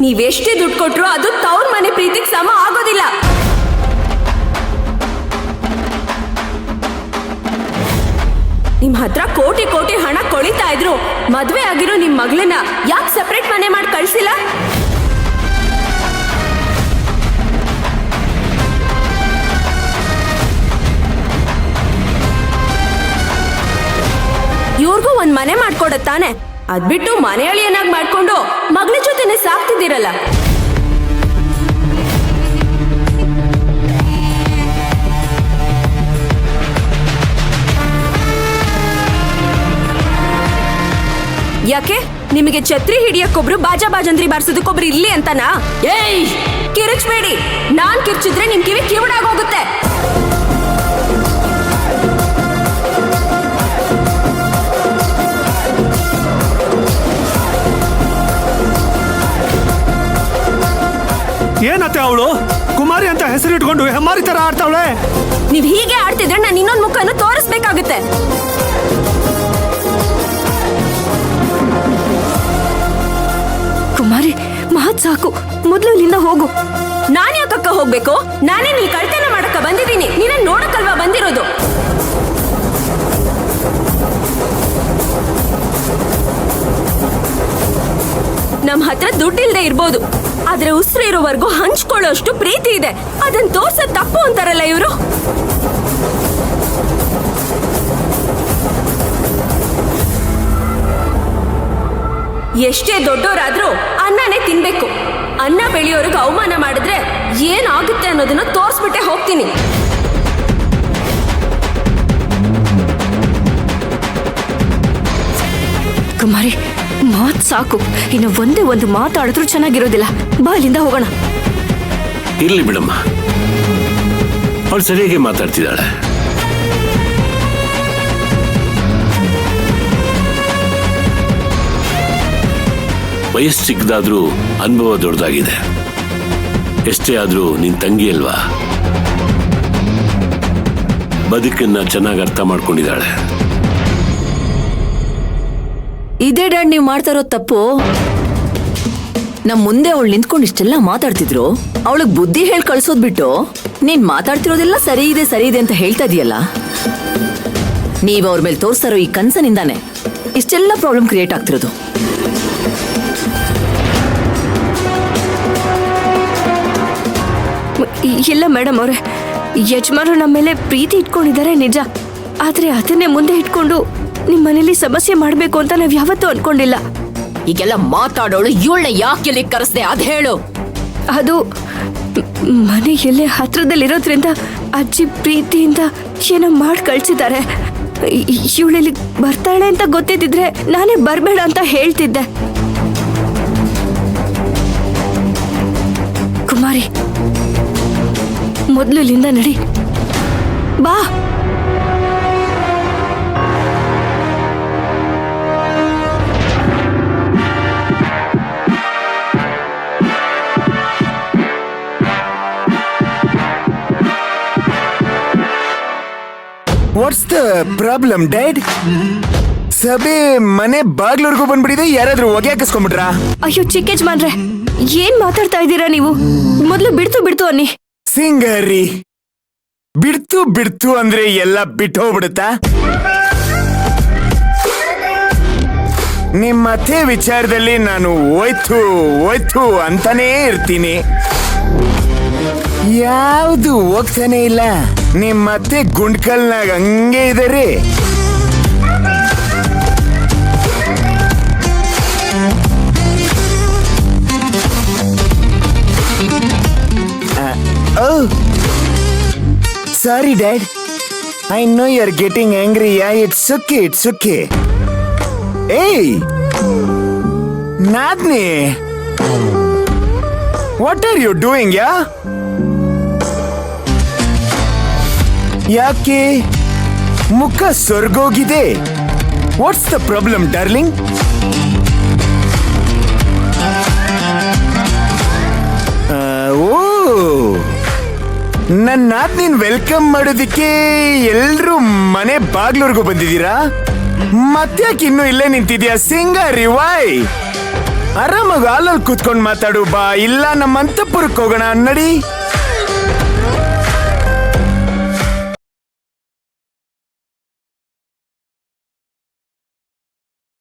ನೀವೆಷ್ಟೇ ದುಡ್ಡು ಕೊಟ್ರು ಅದು ತವ್ರ ಮನೆ ಪ್ರೀತಿಗೆ ಸಮ ಆಗೋದಿಲ್ಲ. ನಿಮ್ ಹತ್ರ ಕೋಟಿ ಕೋಟಿ ಹಣ ಕೊಳಿತಾ ಇದ್ರು ಮದ್ವೆ ಆಗಿರೋ ನಿಮ್ ಮಗಳನ್ನ ಯಾಕೆ ಸೆಪರೇಟ್ ಮನೆ ಮಾಡಿ ಕಳ್ಸಿಲ್ಲ? ಇವ್ರಿಗೂ ಒಂದ್ ಮನೆ ಮಾಡ್ಕೊಡತ್ತಾನೆ, ಅದ್ಬಿಟ್ಟು ಮನೆಯಳಿಯನ್ನಾಗಿ ಮಾಡ್ಕೊಂಡು ಮಗಳ ಜೊತೆನೆ ಸಾಕ್ತಿದ್ದೀರಲ್ಲ. ಯಾಕೆ ನಿಮಗೆ ಛತ್ರಿ ಹಿಡಿಯಕ್ಕೊಬ್ರು ಬಾಜಾ ಬಾಜಂದ್ರಿ ಬಾರ್ಸೋದಕ್ಕೊಬ್ರು ಇಲ್ಲಿ ಅಂತನಾ? ಏಯ್ ಕಿರಿಚ್ಬೇಡಿ, ನಾನ್ ಕಿರ್ಚಿದ್ರೆ ನಿಮ್ ಕಿವಿ ಕಿವಿಡಾಗೋಗುತ್ತೆ. ಏನತ್ತೆ ಅವಳು ಕುಮಾರಿ ಅಂತ ಹೆಸರಿಟ್ಕೊಂಡು ಹೆಮ್ಮಾರಿ ತರ ಆಡ್ತಾವಳೆ. ನೀವ್ ಹೀಗೆ ಆಡ್ತಿದ್ರೆ ನಾನು ಇನ್ನೊಂದು ಮುಖವನ್ನು ತೋರಿಸ್ಬೇಕಾಗುತ್ತೆ. ಕುಮಾರಿ ಮಹತ್ ಸಾಕು, ಮೊದ್ಲು ಇಲ್ಲಿಂದ ಹೋಗು. ನಾನ್ ಯಾಕಕ್ಕ ಹೋಗ್ಬೇಕು? ನಾನೇ ನೀ ಕಳ್ತನ ಮಾಡಕ್ಕ ಬಂದಿದ್ದೀನಿ, ನೀನ ನೋಡಕ್ಕಲ್ವಾ ಬಂದಿರೋದು? ನಮ್ ಹತ್ರ ದುಡ್ಡಿಲ್ದೆ ಇರ್ಬೋದು, ಆದ್ರೆ ಉಸಿರು ಇರೋವರೆಗೂ ಹಂಚ್ಕೊಳ್ಳೋಷ್ಟು ಪ್ರೀತಿ ಇದೆ. ಅದನ್ನ ತೋರ್ಸೋದ್ ತಪ್ಪು ಅಂತಾರಲ್ಲ ಇವರು. ಎಷ್ಟೇ ದೊಡ್ಡವರಾದ್ರೂ ಅನ್ನನೇ ತಿನ್ಬೇಕು. ಅನ್ನ ಬೆಳೆಯೋರ್ಗೆ ಅವಮಾನ ಮಾಡಿದ್ರೆ ಏನಾಗುತ್ತೆ ಅನ್ನೋದನ್ನ ತೋರ್ಸ್ಬಿಟ್ಟೆ ಹೋಗ್ತೀನಿ. ಕುಮಾರಿ ಮಾತ್ ಸಾಕು, ಇನ್ನು ಒಂದೇ ಒಂದು ಮಾತಾಡಿದ್ರು ಚೆನ್ನಾಗಿರೋದಿಲ್ಲ. ಬಾ ಇಲ್ಲಿಂದ ಹೋಗೋಣ. ಇರ್ಲಿ ಬಿಡಮ್ಮ, ಅವಳು ಸರಿಯಾಗಿ ಮಾತಾಡ್ತಿದ್ದಾಳೆ. ವಯಸ್ಸು ಚಿಕ್ಕದಾದ್ರೂ ಅನುಭವ ದೊಡ್ಡದಾಗಿದೆ. ಎಷ್ಟೇ ಆದ್ರೂ ನಿನ್ ತಂಗಿ ಅಲ್ವಾ, ಬದುಕನ್ನ ಚೆನ್ನಾಗಿ ಅರ್ಥ ಮಾಡ್ಕೊಂಡಿದ್ದಾಳೆ. ಇದೇ ಡ್ಯಾಡ್ ನೀವು ಮಾಡ್ತಾ ಇರೋ ತಪ್ಪು. ನಮ್ ಮುಂದೆ ಅವಳು ನಿಂತ್ಕೊಂಡು ಇಷ್ಟೆಲ್ಲ ಮಾತಾಡ್ತಿದ್ರು, ಅವಳಿಗೆ ಬುದ್ಧಿ ಹೇಳಿ ಕಳ್ಸೋದ್ ಬಿಟ್ಟು ನೀನ್ ಮಾತಾಡ್ತಿರೋದೆಲ್ಲ ಸರಿ ಇದೆ ಅಂತ ಹೇಳ್ತಾ ಇದೀಯಲ್ಲ. ನೀವ್ ಅವ್ರ ಮೇಲೆ ತೋರಿಸ್ತಾ ಇರೋ ಈ ಕನ್ಸನಿಂದಾನೆ ಇಷ್ಟೆಲ್ಲ ಪ್ರಾಬ್ಲಮ್ ಕ್ರಿಯೇಟ್ ಆಗ್ತಿರೋದು. ಇಲ್ಲ ಮೇಡಮ್ ಅವರೇ, ಯಜಮಾನರು ನಮ್ಮ ಮೇಲೆ ಪ್ರೀತಿ ಇಟ್ಕೊಂಡಿದ್ದಾರೆ ನಿಜ, ಆದ್ರೆ ಅದನ್ನೇ ಮುಂದೆ ಇಟ್ಕೊಂಡು ನಿಮ್ ಮನೇಲಿ ಸಮಸ್ಯೆ ಮಾಡ್ಬೇಕು ಅಂತ ನಾವ್ ಯಾವತ್ತೂ ಅನ್ಕೊಂಡಿಲ್ಲ. ಈಗೆಲ್ಲ ಮಾತಾಡೋಳು ಇವಳನ್ನ ಯಾಕೆ ಇಲ್ಲಿ ಕರೆಸ್ದೆ ಅದ್ ಹೇಳು. ಅದು ಮನೆ ಎಲ್ಲೇ ಹತ್ರದಲ್ಲಿರೋದ್ರಿಂದ ಅಜ್ಜಿ ಪ್ರೀತಿಯಿಂದ ಏನೋ ಮಾಡಿ ಕಳ್ಸಿದ್ದಾರೆ. ಇವಳಲ್ಲಿ ಬರ್ತಾಳೆ ಅಂತ ಗೊತ್ತಿದ್ರೆ ನಾನೇ ಬರ್ಬೇಡ ಅಂತ ಹೇಳ್ತಿದ್ದೆ. ಕುಮಾರಿ ಮೊದ್ಲು ಇಲ್ಲಿಂದ ನಡಿ, ಬಾ. What's the problem dad? ಸಭೆ ಮನೆ ಬಾಗ್ಲೂರ್ಗೂ ಬಂದ್ಬಿಟ್ಟಿದೆ. ಯಾರಾದ್ರೂ ಹೊಗೆ ಹಾಕಿಸ್ಕೊಂಡ್ಬಿಟ್ರಾ? ಅಯ್ಯೋ ಚಿಕ್ಕ ಯಜಮಾನ್ರೆ, ಏನ್ ಮಾತಾಡ್ತಾ ಇದ್ದೀರಾ ನೀವು? ಮೊದ್ಲು ಬಿಡ್ತು ಅನ್ನಿ. ಸಿಂಗರಿ ಬಿಡ್ತು ಅಂದ್ರೆ ಎಲ್ಲ ಬಿಟ್ಟು ಹೋಗ್ಬಿಡುತ್ತಾ? ನಿಮ್ಮ ಅತ್ತೆ ವಿಚಾರದಲ್ಲಿ ನಾನು ಹೋಯ್ತು ಅಂತಾನೇ ಇರ್ತೀನಿ. ಯಾವುದು ಹೋಗ್ತಾನೆ ಇಲ್ಲ. ನಿಮ್ಮತ್ತೆ ಗುಂಡ್ಕಲ್ನಾಗ ಹಂಗೆ ಇದಾರೆ. Sorry, Dad. I know you're getting angry. Yeah, it's okay. Hey, Nadni, what are you doing, yeah? ಯಾಕೆ ಮುಖ ಸೊರ್ಗೋಗಿದೆ? What's the problem darling? Oh, ನನ್ನ ನಾದ್ನಿನ್ ವೆಲ್ಕಮ್ ಮಾಡೋದಿಕ್ಕೆ ಎಲ್ರೂ ಮನೆ ಬಾಗ್ಲೂರ್ಗೂ ಬಂದಿದ್ದೀರಾ? ಮತ್ತ್ಯಾಕೆ ಇನ್ನೂ ಇಲ್ಲೇ ನಿಂತಿದ್ಯಾ ಸಿಂಗಾರಿ? ವೈ ಆರಾಮಾಗಿ ಹಾಲಲ್ಲಿ ಕೂತ್ಕೊಂಡು ಮಾತಾಡು ಬಾ, ಇಲ್ಲ ನಮ್ಮ ಅಂತಪುರಕ್ಕೆ ಹೋಗೋಣ ನಡಿ.